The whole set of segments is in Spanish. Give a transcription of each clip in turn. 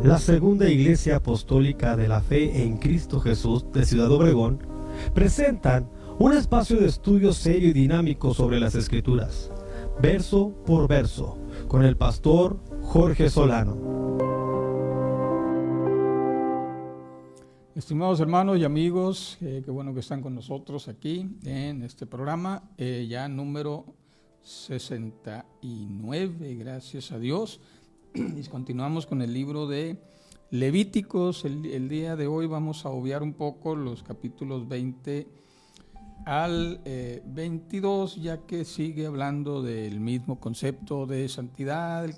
la Segunda Iglesia Apostólica de la Fe en Cristo Jesús de Ciudad Obregón presentan un espacio de estudio serio y dinámico sobre las Escrituras, verso por verso, con el pastor Jorge Solano. Estimados hermanos y amigos, qué bueno que están con nosotros aquí en este programa, ya número 69, gracias a Dios. Y continuamos con el libro de Levíticos. El día de hoy vamos a obviar un poco los capítulos 20 al 22, ya que sigue hablando del mismo concepto de santidad,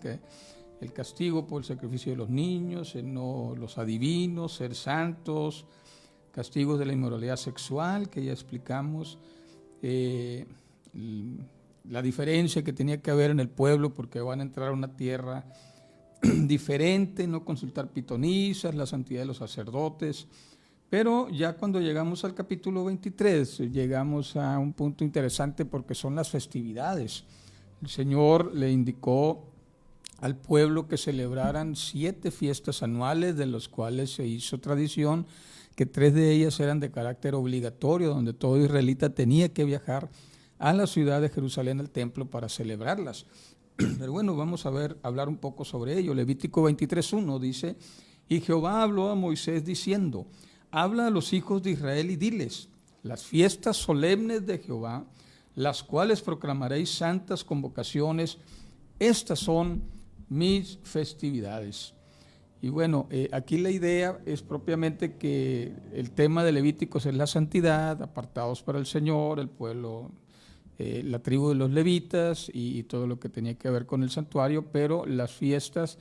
el castigo por el sacrificio de los niños, no los adivinos, ser santos, castigos de la inmoralidad sexual, que ya explicamos, la diferencia que tenía que haber en el pueblo porque van a entrar a una tierra diferente, no consultar pitonisas, la santidad de los sacerdotes. Pero ya cuando llegamos al capítulo 23, llegamos a un punto interesante porque son las festividades. El Señor le indicó al pueblo que celebraran 7 fiestas anuales, de los cuales se hizo tradición, que 3 de ellas eran de carácter obligatorio, donde todo israelita tenía que viajar a la ciudad de Jerusalén, al templo, para celebrarlas. Pero bueno, vamos a hablar un poco sobre ello. Levítico 23:1 dice: y Jehová habló a Moisés diciendo, habla a los hijos de Israel y diles, las fiestas solemnes de Jehová, las cuales proclamaréis santas convocaciones, estas son mis festividades. Y bueno, aquí la idea es propiamente que el tema de Levíticos es la santidad, apartados para el Señor, el pueblo, la tribu de los levitas y todo lo que tenía que ver con el santuario, pero las fiestas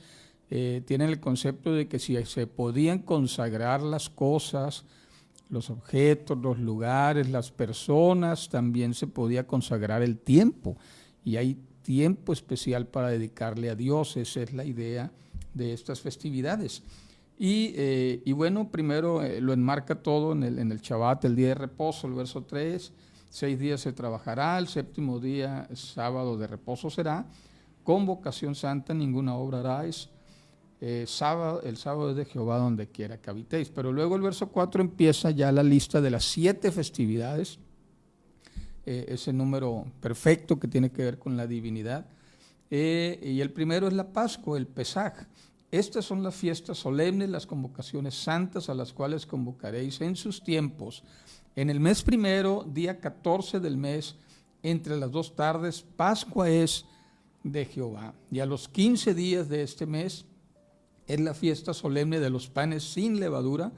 tienen el concepto de que si se podían consagrar las cosas, los objetos, los lugares, las personas, también se podía consagrar el tiempo, y hay tiempo especial para dedicarle a Dios. Esa es la idea de estas festividades. Y bueno, primero lo enmarca todo en el Shabbat, el día de reposo, el verso 3, 6 días se trabajará, el séptimo día, sábado de reposo será, convocación santa, ninguna obra haráis, el sábado es de Jehová donde quiera que habitéis. Pero luego el verso 4 empieza ya la lista de las 7 festividades, ese número perfecto que tiene que ver con la divinidad, y el primero es la Pascua, el Pesaj. Estas son las fiestas solemnes, las convocaciones santas a las cuales convocaréis en sus tiempos. En el mes primero, día 14 del mes, entre las 2 tardes, Pascua es de Jehová. Y a los 15 días de este mes es la fiesta solemne de los panes sin levadura.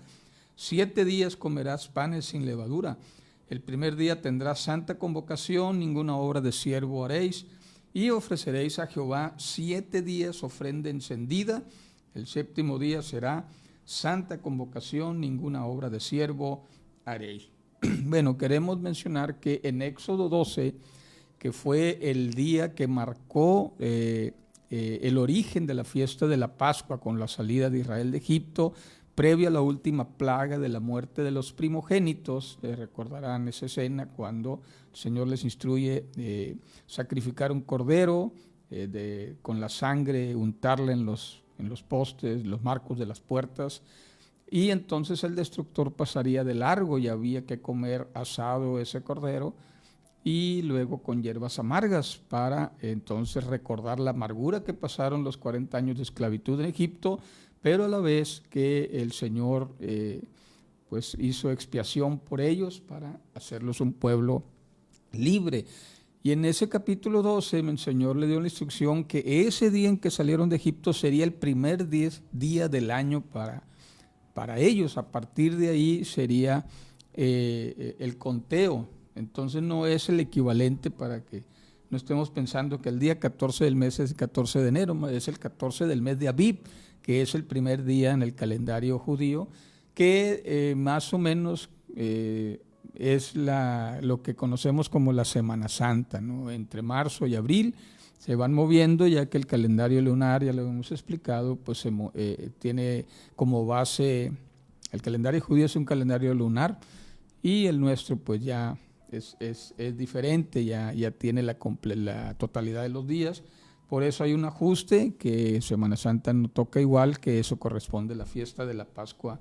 7 días comerás panes sin levadura. El primer día tendrás santa convocación, ninguna obra de siervo haréis, y ofreceréis a Jehová 7 días ofrenda encendida. El séptimo día será santa convocación, ninguna obra de siervo haréis. Bueno, queremos mencionar que en Éxodo 12, que fue el día que marcó el origen de la fiesta de la Pascua con la salida de Israel de Egipto, previo a la última plaga de la muerte de los primogénitos, recordarán esa escena cuando el Señor les instruye sacrificar un cordero, con la sangre untarla en los postes, los marcos de las puertas, y entonces el destructor pasaría de largo y había que comer asado ese cordero y luego con hierbas amargas para entonces recordar la amargura que pasaron los 40 años de esclavitud en Egipto, pero a la vez que el Señor pues hizo expiación por ellos para hacerlos un pueblo libre. Y en ese capítulo 12 el Señor le dio la instrucción que ese día en que salieron de Egipto sería el primer día del año para ellos. A partir de ahí sería el conteo. Entonces no es el equivalente, para que no estemos pensando que el día 14 del mes es el 14 de enero, es el 14 del mes de Abib, que es el primer día en el calendario judío, que más o menos es lo que conocemos como la Semana Santa, ¿no? Entre marzo y abril se van moviendo, ya que el calendario lunar, ya lo hemos explicado, pues tiene como base, el calendario judío es un calendario lunar y el nuestro pues ya es diferente, ya tiene la totalidad de los días, Por eso hay un ajuste que Semana Santa no toca igual, que eso corresponde a la fiesta de la Pascua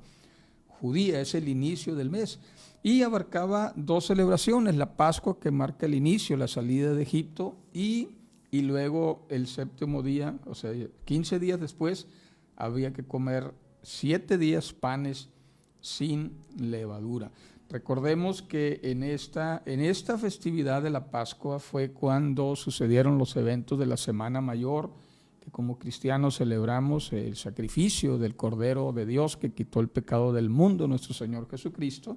judía, es el inicio del mes. Y abarcaba 2 celebraciones, la Pascua que marca el inicio, la salida de Egipto, y luego el 7º día, o sea, 15 días después, había que comer 7 días panes sin levadura. Recordemos que en esta festividad de la Pascua fue cuando sucedieron los eventos de la Semana Mayor, que como cristianos celebramos el sacrificio del Cordero de Dios que quitó el pecado del mundo, nuestro Señor Jesucristo,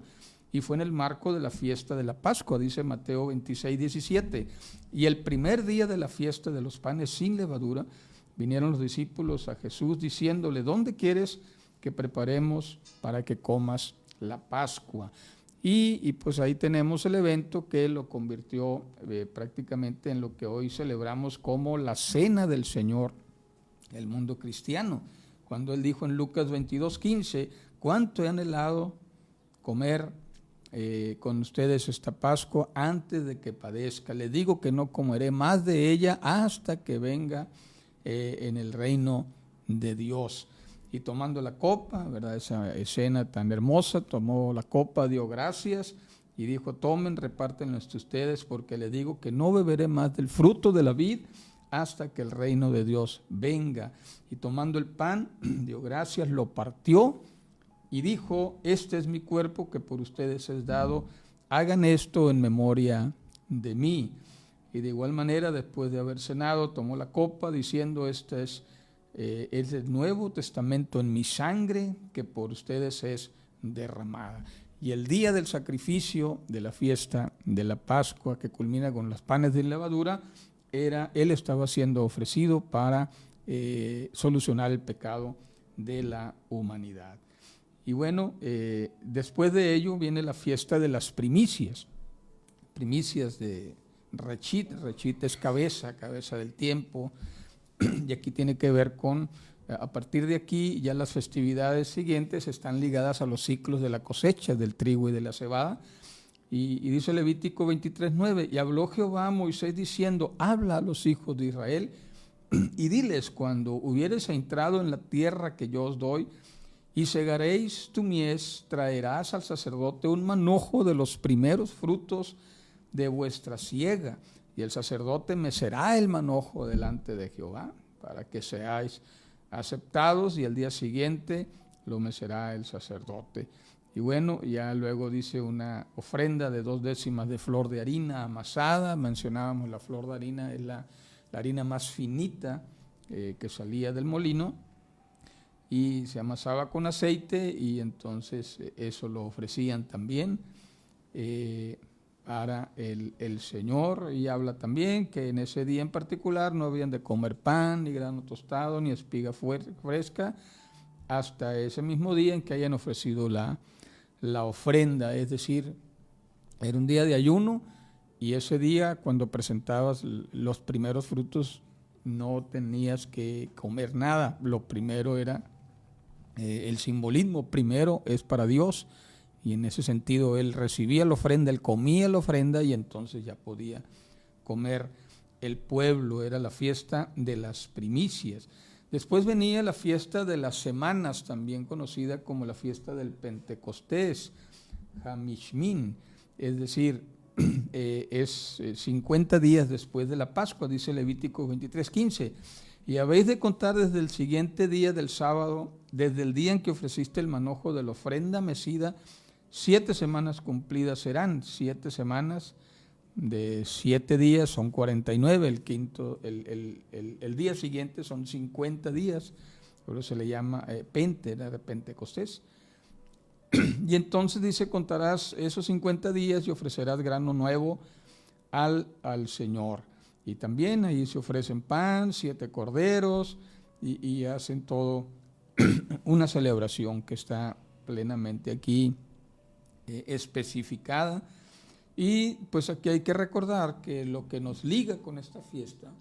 y fue en el marco de la fiesta de la Pascua, dice Mateo 26, 17. Y el primer día de la fiesta de los panes sin levadura, vinieron los discípulos a Jesús diciéndole: ¿dónde quieres que preparemos para que comas la Pascua? Y pues ahí tenemos el evento que lo convirtió prácticamente en lo que hoy celebramos como la Cena del Señor, el mundo cristiano. Cuando él dijo en Lucas 22, 15, cuánto he anhelado comer con ustedes esta Pascua antes de que padezca. Les digo que no comeré más de ella hasta que venga en el reino de Dios. Y tomando la copa, ¿verdad? Esa escena tan hermosa, tomó la copa, dio gracias y dijo: tomen, repártenlo entre ustedes, porque les digo que no beberé más del fruto de la vid hasta que el reino de Dios venga. Y tomando el pan, dio gracias, lo partió y dijo: este es mi cuerpo que por ustedes es dado, hagan esto en memoria de mí. Y de igual manera, después de haber cenado, tomó la copa diciendo: este es el Nuevo Testamento en mi sangre que por ustedes es derramada. Y el día del sacrificio de la fiesta de la Pascua, que culmina con los panes de levadura, él estaba siendo ofrecido para solucionar el pecado de la humanidad. Y bueno, después de ello viene la fiesta de las primicias de Rechit. Rechit es cabeza del tiempo. Y aquí tiene que ver con, a partir de aquí, ya las festividades siguientes están ligadas a los ciclos de la cosecha del trigo y de la cebada. Y dice Levítico 23:9, y habló Jehová a Moisés diciendo: habla a los hijos de Israel y diles: cuando hubieres entrado en la tierra que yo os doy, y segaréis tu mies, traerás al sacerdote un manojo de los primeros frutos de vuestra siega. Y el sacerdote mecerá el manojo delante de Jehová para que seáis aceptados, y el día siguiente lo mecerá el sacerdote. Y bueno, ya luego dice una ofrenda de 2 décimas de flor de harina amasada. Mencionábamos la flor de harina, es la harina más finita que salía del molino, y se amasaba con aceite, y entonces eso lo ofrecían también para el Señor. Y habla también que en ese día en particular no habían de comer pan, ni grano tostado, ni espiga fresca, hasta ese mismo día en que hayan ofrecido la ofrenda. Es decir, era un día de ayuno, y ese día cuando presentabas los primeros frutos no tenías que comer nada. Lo primero era el simbolismo, primero es para Dios. Y en ese sentido él recibía la ofrenda, él comía la ofrenda, y entonces ya podía comer el pueblo. Era la fiesta de las primicias. Después venía la fiesta de las semanas, también conocida como la fiesta del Pentecostés, Hamishmin, es decir, es 50 días después de la Pascua, dice Levítico 23:15. Y habéis de contar desde el siguiente día del sábado, desde el día en que ofreciste el manojo de la ofrenda mecida, 7 semanas cumplidas serán. 7 semanas de 7 días son 49, el día siguiente son 50 días, por eso se le llama de Pentecostés. Y entonces dice: contarás esos 50 días y ofrecerás grano nuevo al Señor. Y también ahí se ofrecen pan, 7 corderos, y hacen todo una celebración que está plenamente aquí especificada. Y pues aquí hay que recordar que lo que nos liga con esta fiesta,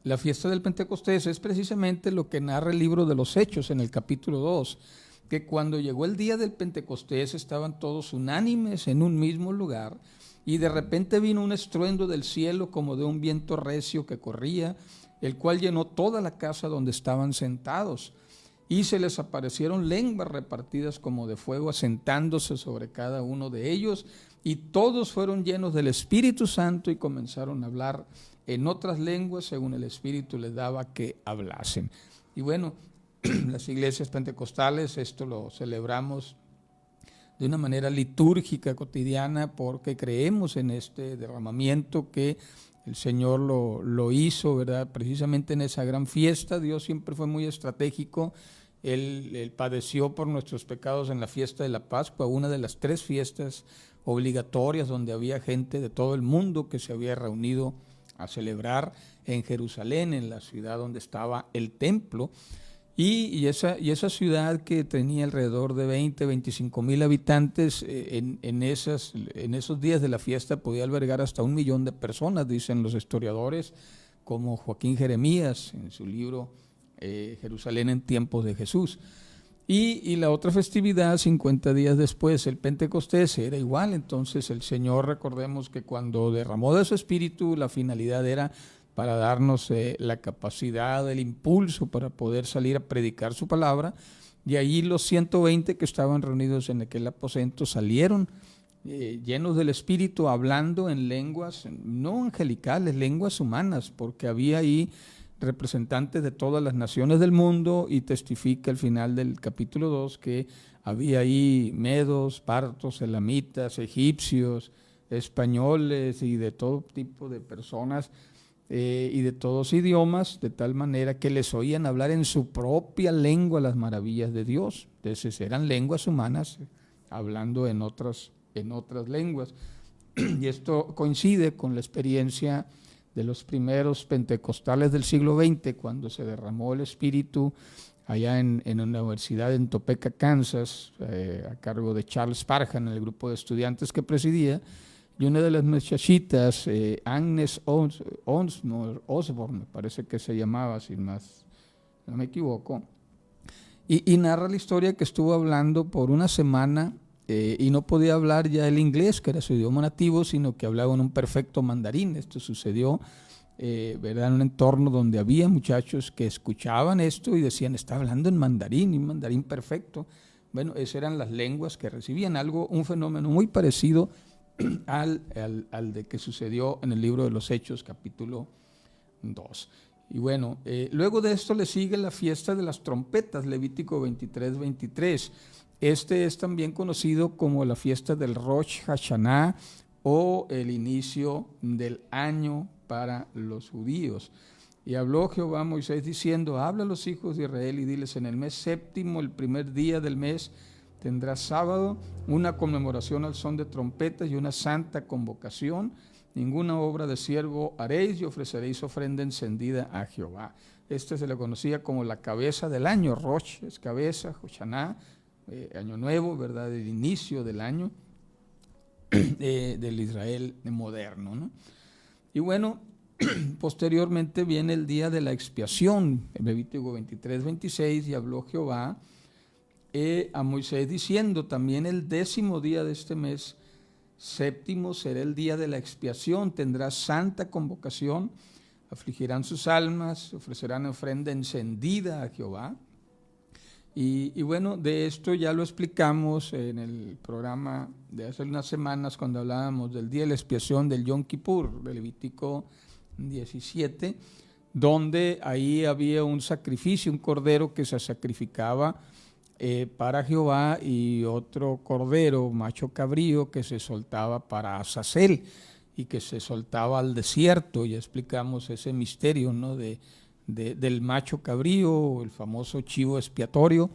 la fiesta del Pentecostés, es precisamente lo que narra el libro de los Hechos en el capítulo 2, que cuando llegó el día del Pentecostés estaban todos unánimes en un mismo lugar, y de repente vino un estruendo del cielo como de un viento recio que corría, el cual llenó toda la casa donde estaban sentados. Y se les aparecieron lenguas repartidas como de fuego, asentándose sobre cada uno de ellos, y todos fueron llenos del Espíritu Santo y comenzaron a hablar en otras lenguas según el Espíritu les daba que hablasen. Y bueno, las iglesias pentecostales esto lo celebramos de una manera litúrgica, cotidiana, porque creemos en este derramamiento que el Señor lo hizo, ¿verdad? Precisamente en esa gran fiesta. Dios siempre fue muy estratégico. Él padeció por nuestros pecados en la fiesta de la Pascua, una de las 3 fiestas obligatorias donde había gente de todo el mundo que se había reunido a celebrar en Jerusalén, en la ciudad donde estaba el templo. Y esa ciudad que tenía alrededor de 25 mil habitantes, en esos días de la fiesta podía albergar hasta 1 millón de personas, dicen los historiadores, como Joaquín Jeremías en su libro Jerusalén en tiempos de Jesús. Y la otra festividad, 50 días después, el Pentecostés, era igual. Entonces el Señor, recordemos que cuando derramó de su Espíritu, la finalidad era para darnos la capacidad, el impulso para poder salir a predicar su palabra, y ahí los 120 que estaban reunidos en aquel aposento salieron llenos del Espíritu, hablando en lenguas no angelicales, lenguas humanas, porque había ahí representantes de todas las naciones del mundo, y testifica al final del capítulo 2 que había ahí medos, partos, elamitas, egipcios, españoles y de todo tipo de personas y de todos idiomas, de tal manera que les oían hablar en su propia lengua las maravillas de Dios. Entonces eran lenguas humanas hablando en otras lenguas. Y esto coincide con la experiencia de los primeros pentecostales del siglo XX, cuando se derramó el Espíritu allá en una universidad en Topeka, Kansas, a cargo de Charles Parham, en el grupo de estudiantes que presidía. Y una de las muchachitas, Agnes Osborne, me parece que se llamaba, sin más, no me equivoco, y narra la historia que estuvo hablando por una semana y no podía hablar ya el inglés, que era su idioma nativo, sino que hablaba en un perfecto mandarín. Esto sucedió ¿verdad? En un entorno donde había muchachos que escuchaban esto y decían, está hablando en mandarín, y mandarín perfecto. Bueno, esas eran las lenguas que recibían, un fenómeno muy parecido al de que sucedió en el libro de los Hechos, capítulo 2. Y bueno, luego de esto le sigue la fiesta de las trompetas, Levítico 23:23. Este es también conocido como la fiesta del Rosh Hashanah, o el inicio del año para los judíos. Y habló Jehová a Moisés diciendo, habla a los hijos de Israel y diles, en el mes séptimo, el primer día del mes, tendrás sábado, una conmemoración al son de trompetas y una santa convocación. Ninguna obra de siervo haréis y ofreceréis ofrenda encendida a Jehová. Este se le conocía como la cabeza del año. Rosh es cabeza, Hashanah, año nuevo, ¿verdad? El inicio del año del Israel moderno, ¿no? Y bueno, posteriormente viene el día de la expiación, en Levítico 23:26, y habló Jehová a Moisés diciendo, también el 10º día de este mes séptimo será el día de la expiación, tendrá santa convocación, afligirán sus almas, ofrecerán ofrenda encendida a Jehová. Y bueno, de esto ya lo explicamos en el programa de hace unas semanas cuando hablábamos del día de la expiación del Yom Kippur, de Levítico 17, donde ahí había un sacrificio, un cordero que se sacrificaba para Jehová y otro cordero, macho cabrío, que se soltaba para Azazel y que se soltaba al desierto. Ya explicamos ese misterio, ¿no? del macho cabrío, el famoso chivo expiatorio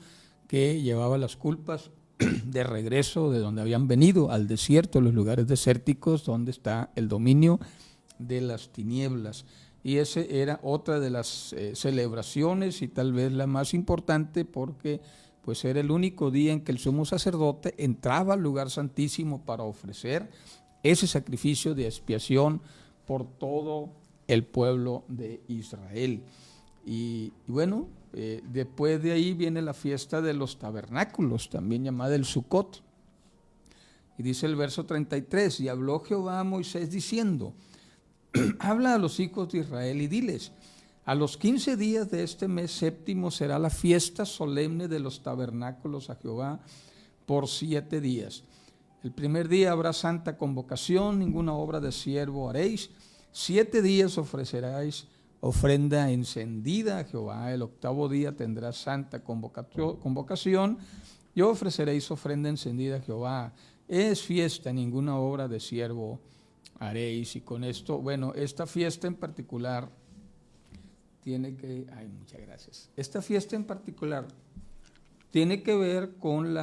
que llevaba las culpas de regreso de donde habían venido al desierto, los lugares desérticos donde está el dominio de las tinieblas. Y ese era otra de las celebraciones y tal vez la más importante, porque pues era el único día en que el sumo sacerdote entraba al lugar santísimo para ofrecer ese sacrificio de expiación por todo el pueblo de Israel. Y bueno, después de ahí viene la fiesta de los tabernáculos, también llamada el Sucot. Y dice el verso 33, y habló Jehová a Moisés diciendo, habla a los hijos de Israel y diles, a los 15 días de este mes séptimo será la fiesta solemne de los tabernáculos a Jehová por 7 días. El primer día habrá santa convocación, ninguna obra de siervo haréis. 7 días ofreceráis ofrenda encendida a Jehová. El 8º día tendrá santa convocación y ofreceréis ofrenda encendida a Jehová. Es fiesta, ninguna obra de siervo haréis. Y con esto, bueno, esta fiesta en particular tiene que, muchas gracias. Esta fiesta en particular tiene que ver con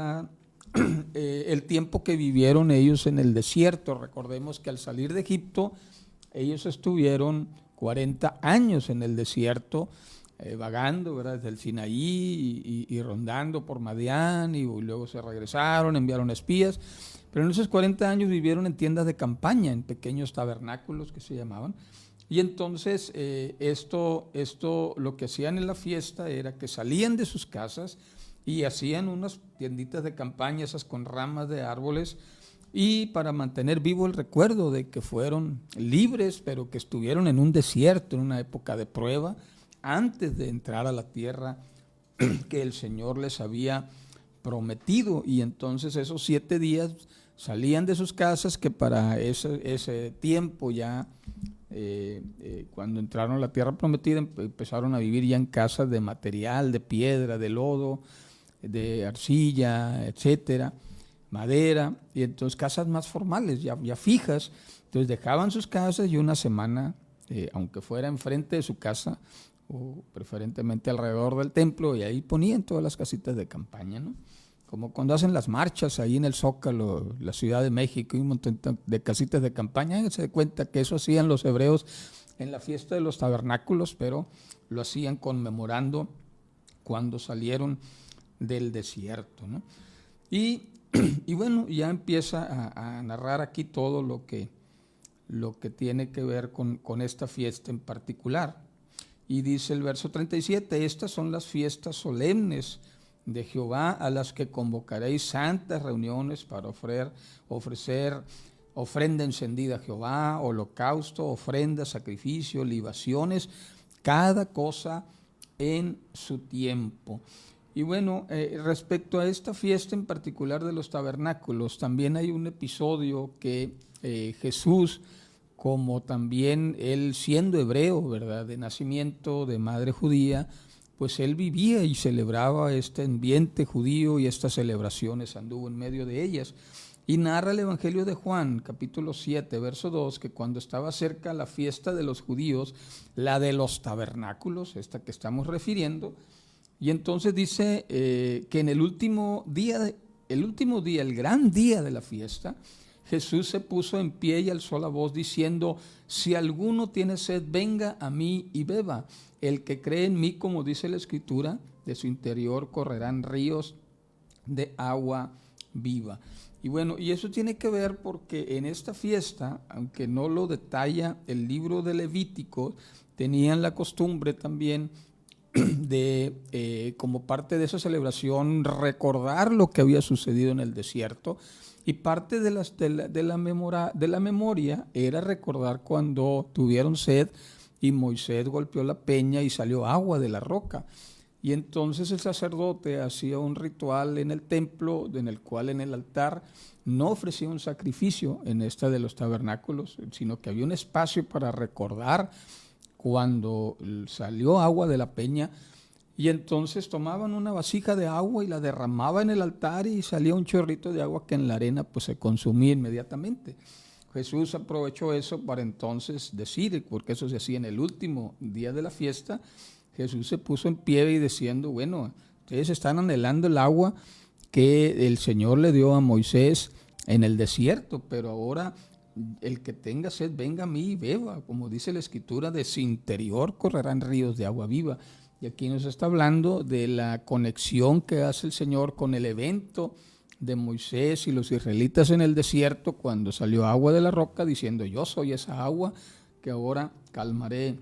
el tiempo que vivieron ellos en el desierto. Recordemos que al salir de Egipto, ellos estuvieron 40 años en el desierto, vagando, ¿verdad?, desde el Sinaí y rondando por Madián, y luego se regresaron, enviaron espías, pero en esos 40 años vivieron en tiendas de campaña, en pequeños tabernáculos que se llamaban, y entonces esto lo que hacían en la fiesta era que salían de sus casas y hacían unas tienditas de campaña, esas con ramas de árboles, y para mantener vivo el recuerdo de que fueron libres, pero que estuvieron en un desierto, en una época de prueba, antes de entrar a la tierra que el Señor les había prometido. Y entonces esos 7 días salían de sus casas, que para ese tiempo ya, cuando entraron a la tierra prometida, empezaron a vivir ya en casas de material, de piedra, de lodo, de arcilla, etcétera, madera, y entonces casas más formales, ya fijas. Entonces dejaban sus casas y una semana, aunque fuera enfrente de su casa, o preferentemente alrededor del templo, y ahí ponían todas las casitas de campaña, ¿no? Como cuando hacen las marchas ahí en el Zócalo, la Ciudad de México, y un montón de casitas de campaña. Se da cuenta que eso hacían los hebreos en la fiesta de los tabernáculos, pero lo hacían conmemorando cuando salieron del desierto, ¿no? Y bueno, ya empieza a narrar aquí todo lo que tiene que ver con esta fiesta en particular. Y dice el verso 37, estas son las fiestas solemnes de Jehová, a las que convocaréis santas reuniones para ofrecer ofrenda encendida a Jehová, holocausto, ofrenda, sacrificio, libaciones, cada cosa en su tiempo. Y bueno, respecto a esta fiesta en particular de los tabernáculos, también hay un episodio que Jesús, como también él siendo hebreo, ¿verdad?, de nacimiento, de madre judía, pues él vivía y celebraba este ambiente judío y estas celebraciones, anduvo en medio de ellas. Y narra el Evangelio de Juan, capítulo 7, verso 2, que cuando estaba cerca la fiesta de los judíos, la de los tabernáculos, esta que estamos refiriendo, y entonces dice que en el último día, el gran día de la fiesta, Jesús se puso en pie y alzó la voz diciendo, si alguno tiene sed, venga a mí y beba. El que cree en mí, como dice la Escritura, de su interior correrán ríos de agua viva. Y bueno, y eso tiene que ver porque en esta fiesta, aunque no lo detalla el libro de Levítico, tenían la costumbre también de, como parte de esa celebración, recordar lo que había sucedido en el desierto. Y parte de la memoria era recordar cuando tuvieron sed y Moisés golpeó la peña y salió agua de la roca. Y entonces el sacerdote hacía un ritual en el templo, en el cual en el altar no ofrecía un sacrificio en esta de los tabernáculos, sino que había un espacio para recordar cuando salió agua de la peña. Y entonces tomaban una vasija de agua y la derramaban en el altar y salía un chorrito de agua que en la arena pues se consumía inmediatamente. Jesús aprovechó eso para entonces decir, porque eso se hacía en el último día de la fiesta, Jesús se puso en pie y diciendo, bueno, ustedes están anhelando el agua que el Señor le dio a Moisés en el desierto, pero ahora el que tenga sed, venga a mí y beba. Como dice la Escritura, de su interior correrán ríos de agua viva. Y aquí nos está hablando de la conexión que hace el Señor con el evento de Moisés y los israelitas en el desierto cuando salió agua de la roca, diciendo, yo soy esa agua que ahora calmaré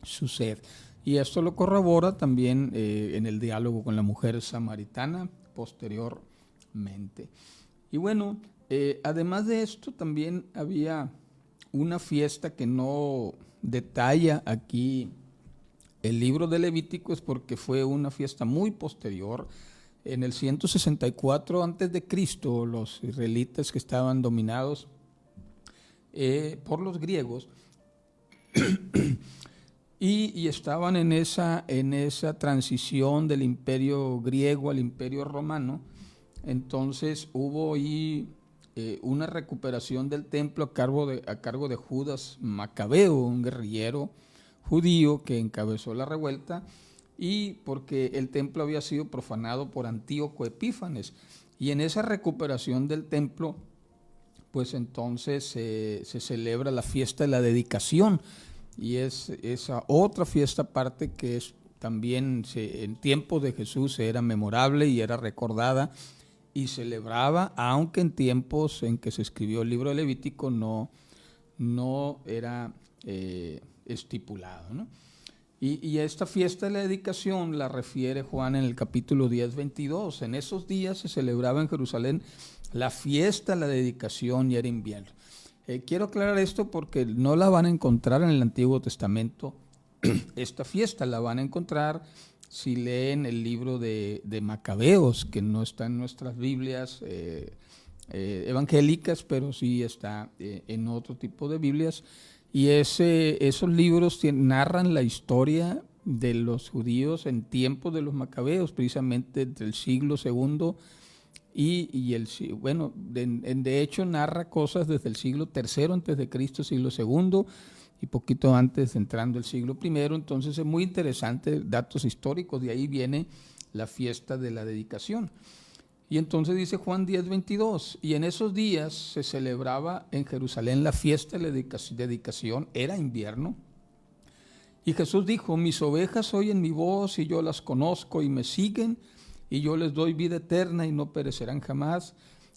su sed. Y esto lo corrobora también en el diálogo con la mujer samaritana posteriormente. Y bueno, además de esto también había una fiesta que no detalla aquí el libro de Levíticos porque fue una fiesta muy posterior. En el 164 a.C., los israelitas que estaban dominados por los griegos y estaban en esa transición del imperio griego al imperio romano. Entonces hubo ahí una recuperación del templo a cargo de Judas Macabeo, un guerrillero judío que encabezó la revuelta, y porque el templo había sido profanado por Antíoco Epífanes. Y en esa recuperación del templo, pues entonces se celebra la fiesta de la dedicación, y es esa otra fiesta aparte que es también en tiempos de Jesús era memorable y era recordada y celebraba, aunque en tiempos en que se escribió el libro de Levítico no era estipulado, ¿no? Y esta fiesta de la dedicación la refiere Juan en el capítulo 10, 22. En esos días se celebraba en Jerusalén la fiesta de la dedicación y era invierno. Quiero aclarar esto porque no la van a encontrar en el Antiguo Testamento. Esta fiesta la van a encontrar si leen el libro de Macabeos, que no está en nuestras Biblias evangélicas, pero sí está en otro tipo de Biblias. Y esos libros narran la historia de los judíos en tiempos de los Macabeos, precisamente entre el siglo II y de hecho narra cosas desde el siglo III antes de Cristo, siglo II, y poquito antes, entrando el siglo I. Entonces es muy interesante, datos históricos, de ahí viene la fiesta de la dedicación. Y entonces dice Juan 10, 22, y en esos días se celebraba en Jerusalén la fiesta de la dedicación, era invierno, y Jesús dijo: mis ovejas oyen mi voz y yo las conozco y me siguen, y yo les doy vida eterna y no perecerán jamás,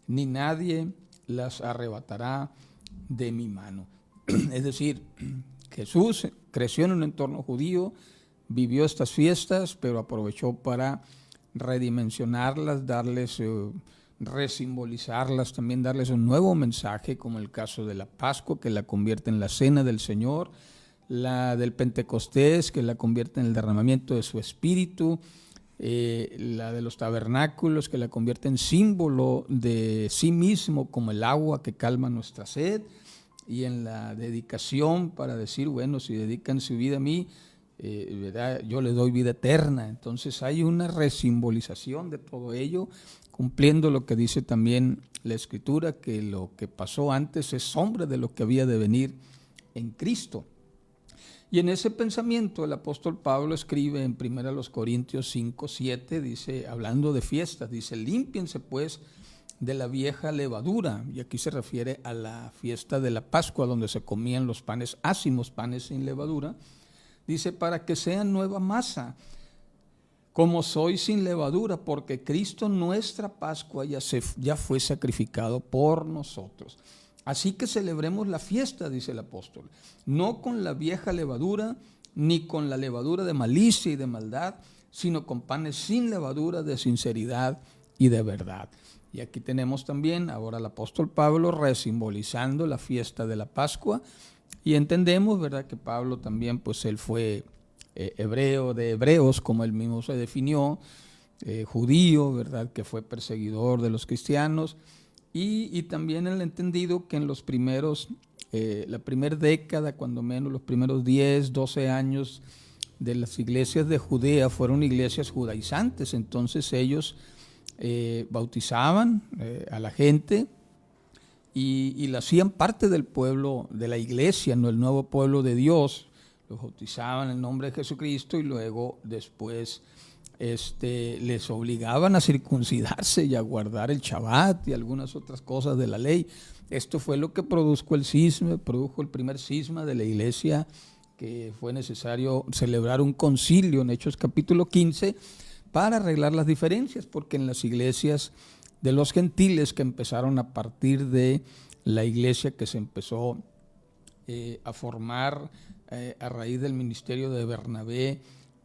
ni nadie las arrebatará de mi mano. Es decir, Jesús creció en un entorno judío, vivió estas fiestas, pero aprovechó para redimensionarlas, resimbolizarlas, también darles un nuevo mensaje, como el caso de la Pascua, que la convierte en la cena del Señor, la del Pentecostés, que la convierte en el derramamiento de su Espíritu, la de los tabernáculos, que la convierte en símbolo de sí mismo, como el agua que calma nuestra sed, y en la dedicación para decir, bueno, si dedican su vida a mí, yo les doy vida eterna. Entonces hay una resimbolización de todo ello, cumpliendo lo que dice también la Escritura, que lo que pasó antes es sombra de lo que había de venir en Cristo. Y en ese pensamiento el apóstol Pablo escribe en 1 Corintios 5, 7, dice, hablando de fiestas, dice: límpiense pues de la vieja levadura, y aquí se refiere a la fiesta de la Pascua, donde se comían los panes ácimos, panes sin levadura. Dice: para que sean nueva masa, como soy sin levadura, porque Cristo nuestra Pascua ya fue sacrificado por nosotros. Así que celebremos la fiesta, dice el apóstol, no con la vieja levadura, ni con la levadura de malicia y de maldad, sino con panes sin levadura, de sinceridad y de verdad. Y aquí tenemos también ahora al apóstol Pablo resimbolizando la fiesta de la Pascua. Y entendemos, ¿verdad?, que Pablo también, pues él fue hebreo de hebreos, como él mismo se definió, judío, ¿verdad?, que fue perseguidor de los cristianos. Y también él ha entendido que en los primeros, la primera década, cuando menos los primeros 10, 12 años de las iglesias de Judea fueron iglesias judaizantes. Entonces ellos bautizaban a la gente y la hacían parte del pueblo de la iglesia, no el nuevo pueblo de Dios. Los bautizaban en el nombre de Jesucristo y luego después les obligaban a circuncidarse y a guardar el Shabbat y algunas otras cosas de la ley. Esto fue lo que produjo el primer cisma de la iglesia, que fue necesario celebrar un concilio en Hechos capítulo 15 para arreglar las diferencias, porque en las iglesias de los gentiles que empezaron a partir de la iglesia que se empezó a formar a raíz del ministerio de Bernabé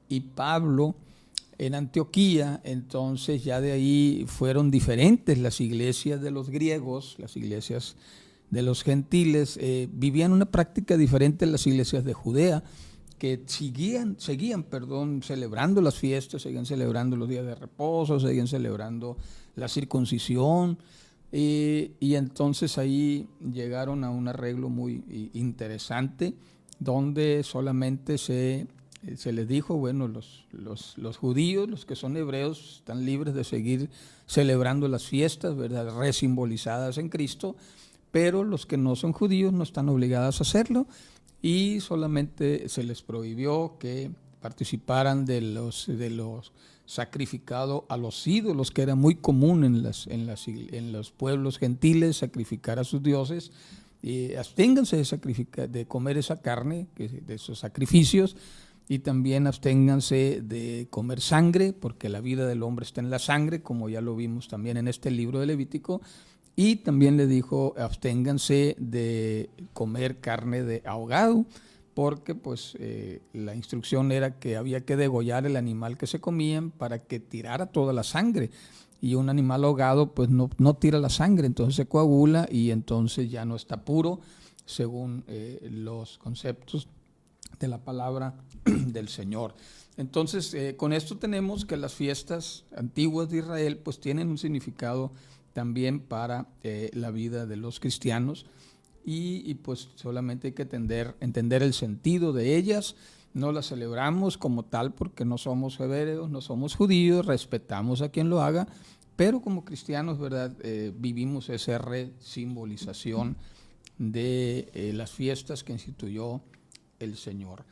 y Pablo en Antioquía. Entonces ya de ahí fueron diferentes las iglesias de los griegos, las iglesias de los gentiles, vivían una práctica diferente en las iglesias de Judea, que seguían celebrando las fiestas, seguían celebrando los días de reposo, seguían celebrando la circuncisión, y entonces ahí llegaron a un arreglo muy interesante, donde solamente se les dijo, bueno, los judíos, los que son hebreos, están libres de seguir celebrando las fiestas, ¿verdad?, resimbolizadas en Cristo, pero los que no son judíos no están obligados a hacerlo, y solamente se les prohibió que participaran de los sacrificados a los ídolos, que era muy común en los pueblos gentiles, sacrificar a sus dioses. Absténganse de comer esa carne, de esos sacrificios, y también absténganse de comer sangre, porque la vida del hombre está en la sangre, como ya lo vimos también en este libro de Levítico. Y también le dijo, absténganse de comer carne de ahogado, porque pues la instrucción era que había que degollar el animal que se comían para que tirara toda la sangre. Y un animal ahogado pues no tira la sangre, entonces se coagula y entonces ya no está puro, según los conceptos de la palabra del Señor. Entonces, con esto tenemos que las fiestas antiguas de Israel pues tienen un significado también para la vida de los cristianos, y pues solamente hay que entender el sentido de ellas. No las celebramos como tal porque no somos hebreos, no somos judíos, respetamos a quien lo haga, pero como cristianos, ¿verdad?, vivimos esa resimbolización de las fiestas que instituyó el Señor.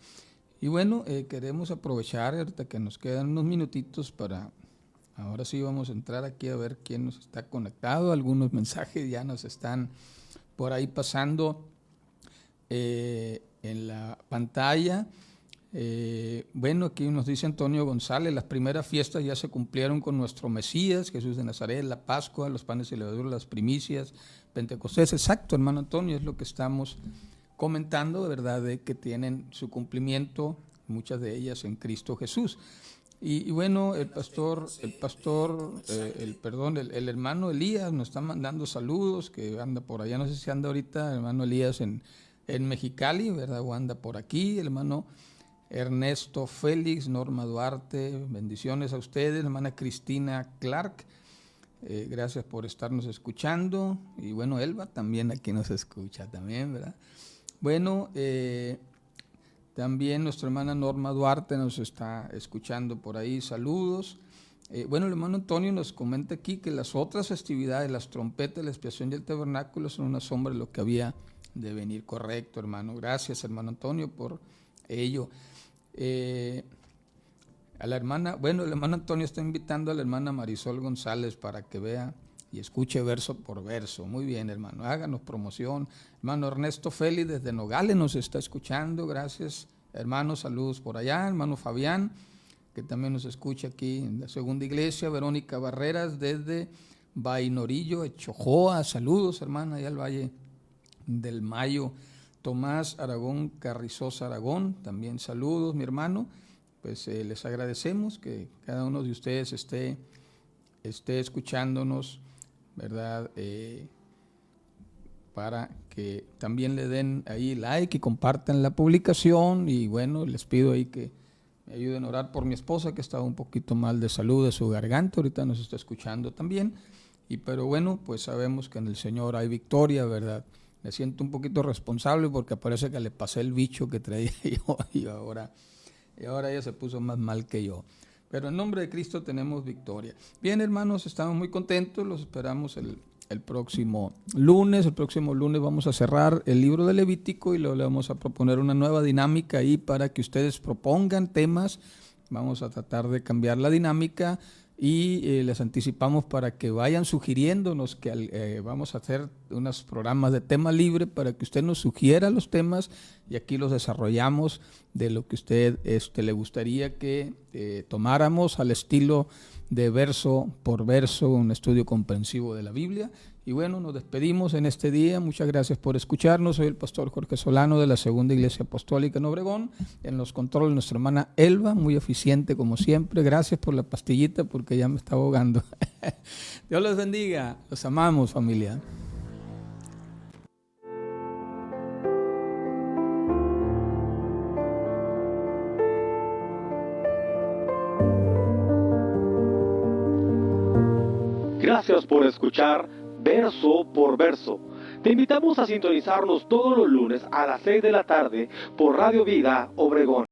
Y bueno, queremos aprovechar, ahorita que nos quedan unos minutitos para... Ahora sí vamos a entrar aquí a ver quién nos está conectado. Algunos mensajes ya nos están por ahí pasando en la pantalla. Bueno, aquí nos dice Antonio González, las primeras fiestas ya se cumplieron con nuestro Mesías, Jesús de Nazaret, la Pascua, los panes y levadura, las primicias, Pentecostés. Exacto, hermano Antonio, es lo que estamos comentando, de verdad, de que tienen su cumplimiento, muchas de ellas en Cristo Jesús. Y bueno, el hermano Elías nos está mandando saludos, que anda por allá, no sé si anda ahorita, el hermano Elías en Mexicali, ¿verdad?, o anda por aquí, el hermano Ernesto Félix, Norma Duarte, bendiciones a ustedes, la hermana Cristina Clark, gracias por estarnos escuchando, y bueno, Elba también aquí nos escucha también, ¿verdad? Bueno, también nuestra hermana Norma Duarte nos está escuchando por ahí, saludos. Bueno, el hermano Antonio nos comenta aquí que las otras festividades, las trompetas, la expiación y el tabernáculo son una sombra de lo que había de venir. Correcto, hermano. Gracias, hermano Antonio, por ello. A la hermana, bueno, el hermano Antonio está invitando a la hermana Marisol González para que vea y escuche verso por verso. Muy bien, hermano, háganos promoción. Hermano Ernesto Félix desde Nogales nos está escuchando, gracias, hermano, saludos por allá. Hermano Fabián, que también nos escucha aquí en la Segunda Iglesia. Verónica Barreras desde Vainorillo, Echojoa, saludos, hermana, allá al Valle del Mayo. Tomás Aragón Carrizosa Aragón, también saludos, mi hermano. Pues les agradecemos que cada uno de ustedes esté escuchándonos, ¿verdad? Para que también le den ahí like y compartan la publicación. Y bueno, les pido ahí que me ayuden a orar por mi esposa, que estaba un poquito mal de salud de su garganta, ahorita nos está escuchando también. Pero bueno, pues sabemos que en el Señor hay victoria, ¿verdad? Me siento un poquito responsable porque parece que le pasé el bicho que traía yo y ahora ella se puso más mal que yo. Pero en nombre de Cristo tenemos victoria. Bien, hermanos, estamos muy contentos, los esperamos el próximo lunes. El próximo lunes vamos a cerrar el libro de Levítico y luego le vamos a proponer una nueva dinámica ahí para que ustedes propongan temas. Vamos a tratar de cambiar la dinámica y les anticipamos para que vayan sugiriéndonos que vamos a hacer unos programas de tema libre para que usted nos sugiera los temas y aquí los desarrollamos de lo que usted le gustaría que tomáramos al estilo de verso por verso, un estudio comprensivo de la Biblia. Y bueno, nos despedimos en este día. Muchas gracias por escucharnos. Soy el pastor Jorge Solano de la Segunda Iglesia Apostólica en Obregón. En los controles nuestra hermana Elba, muy eficiente como siempre. Gracias por la pastillita porque ya me está ahogando. Dios les bendiga. Los amamos, familia. Gracias por escuchar Verso por Verso. Te invitamos a sintonizarnos todos los lunes a las 6 de la tarde por Radio Vida Obregón.